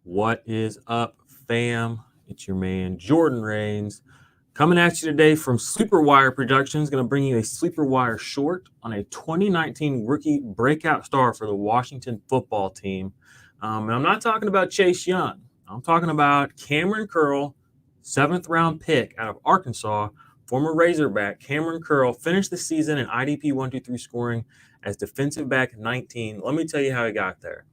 What is up, fam? It's your man, Jordan Rains, coming at you today from Sleeper Wire Productions. Going to bring you a Sleeper Wire short on a 2019 rookie breakout star for the Washington football team. And I'm not talking about Chase Young. I'm talking about Kamren Curl, 7th-round pick out of Arkansas, former Razorback. Kamren Curl finished the season in IDP 123 scoring as defensive back 19. Let me tell you how he got there.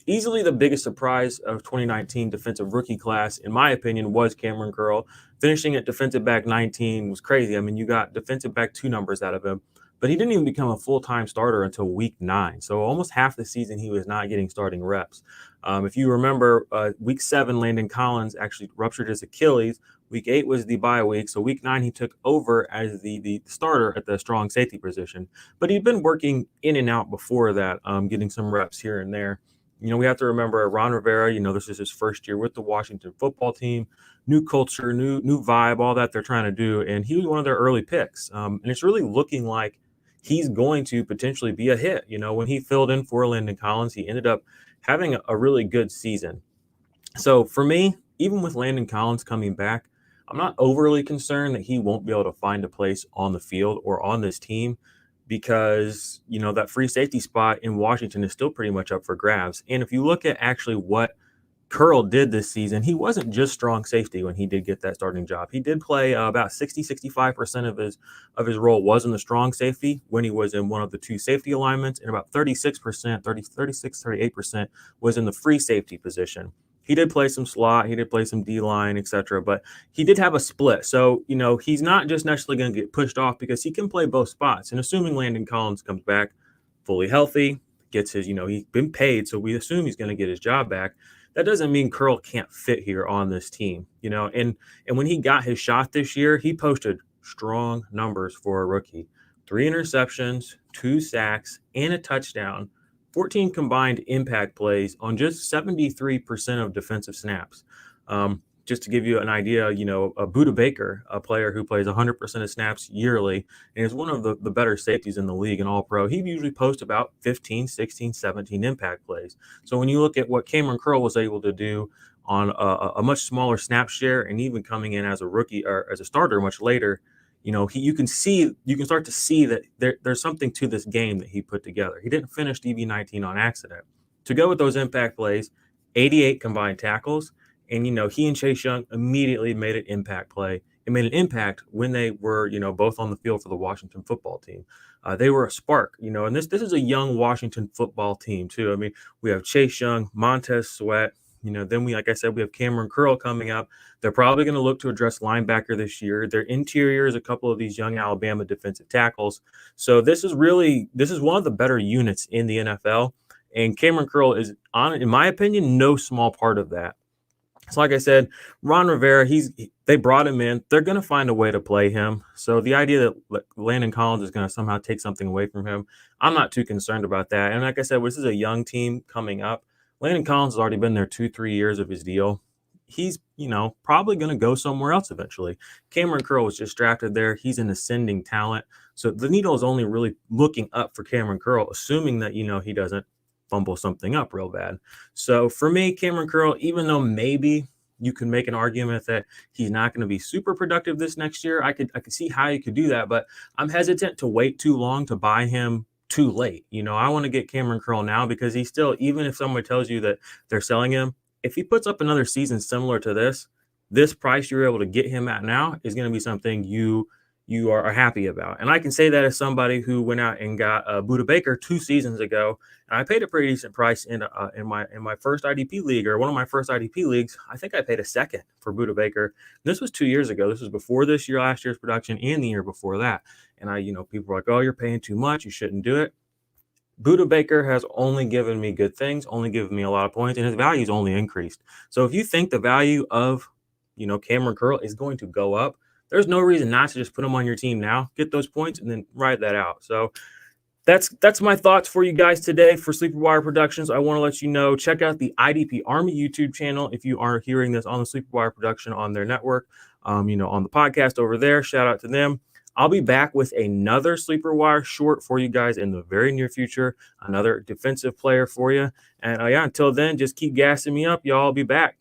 Easily the biggest surprise of 2019 defensive rookie class, in my opinion, was Kamren Curl. Finishing at defensive back 19 was crazy. I mean, you got defensive back 2 numbers out of him, but he didn't even become a full-time starter until week 9. So almost half the season he was not getting starting reps. If you remember, week 7, Landon Collins actually ruptured his Achilles. Week 8 was the bye week. So week 9, he took over as the starter at the strong safety position. But he'd been working in and out before that, getting some reps here and there. We have to remember Ron Rivera, this is his first year with the Washington football team, new culture, new vibe, all that they're trying to do. And he was one of their early picks. And it's really looking like he's going to potentially be a hit. When he filled in for Landon Collins, he ended up having a really good season. So for me, even with Landon Collins coming back, I'm not overly concerned that he won't be able to find a place on the field or on this team, because that free safety spot in Washington is still pretty much up for grabs. And if you look at actually what Curl did this season, he wasn't just strong safety when he did get that starting job. He did play about 65% of his role was in the strong safety when he was in one of the 2 safety alignments, and about 38% was in the free safety position. He did play some slot, he did play some D-line, etc., but he did have a split. So, he's not just necessarily going to get pushed off, because he can play both spots. And assuming Landon Collins comes back fully healthy, gets his, he's been paid, so we assume he's going to get his job back. That doesn't mean Curl can't fit here on this team, and when he got his shot this year, he posted strong numbers for a rookie. 3 interceptions, 2 sacks, and a touchdown. 14 combined impact plays on just 73% of defensive snaps. Just to give you an idea, a Budda Baker, a player who plays 100% of snaps yearly and is one of the better safeties in the league and all-pro, he usually posts about 15, 16, 17 impact plays. So when you look at what Kamren Curl was able to do on a much smaller snap share, and even coming in as a rookie or as a starter much later, you can start to see that there's something to this game that he put together. He didn't finish DB19 on accident. To go with those impact plays, 88 combined tackles, and he and Chase Young immediately made an impact play. It made an impact when they were both on the field for the Washington football team. They were a spark, and this is a young Washington football team too. I mean, we have Chase Young, Montez Sweat. Then we have Kamren Curl coming up. They're probably going to look to address linebacker this year. Their interior is a couple of these young Alabama defensive tackles. So this is one of the better units in the NFL. And Kamren Curl is, in my opinion, no small part of that. So like I said, Ron Rivera, they brought him in. They're going to find a way to play him. So the idea that Landon Collins is going to somehow take something away from him, I'm not too concerned about that. And like I said, this is a young team coming up. Landon Collins has already been there 2-3 years of his deal. He's, probably going to go somewhere else eventually. Kamren Curl was just drafted there. He's an ascending talent. So the needle is only really looking up for Kamren Curl, assuming that, he doesn't fumble something up real bad. So for me, Kamren Curl, even though maybe you can make an argument that he's not going to be super productive this next year, I could see how you could do that, but I'm hesitant to wait too long to buy him too late. I want to get Kamren Curl now, because he's still, even if someone tells you that they're selling him, if he puts up another season similar to this price you're able to get him at now is going to be something you are happy about. And I can say that as somebody who went out and got Budda Baker 2 seasons ago, and I paid a pretty decent price in my first IDP league, or one of my first IDP leagues. I think I paid a second for Budda Baker. This was 2 years ago. This was before last year's production and the year before that. And people were like, "Oh, you're paying too much. You shouldn't do it." Budda Baker has only given me good things, only given me a lot of points, and his value's only increased. So if you think the value of, Kamren Curl is going to go up, there's no reason not to just put him on your team now, get those points, and then ride that out. So that's my thoughts for you guys today for Sleeper Wire Productions. I want to let you know, check out the IDP Army YouTube channel if you are hearing this on the Sleeper Wire production on their network, on the podcast over there. Shout out to them. I'll be back with another sleeper wire short for you guys in the very near future, another defensive player for you. And yeah, until then, just keep gassing me up, y'all. I'll be back.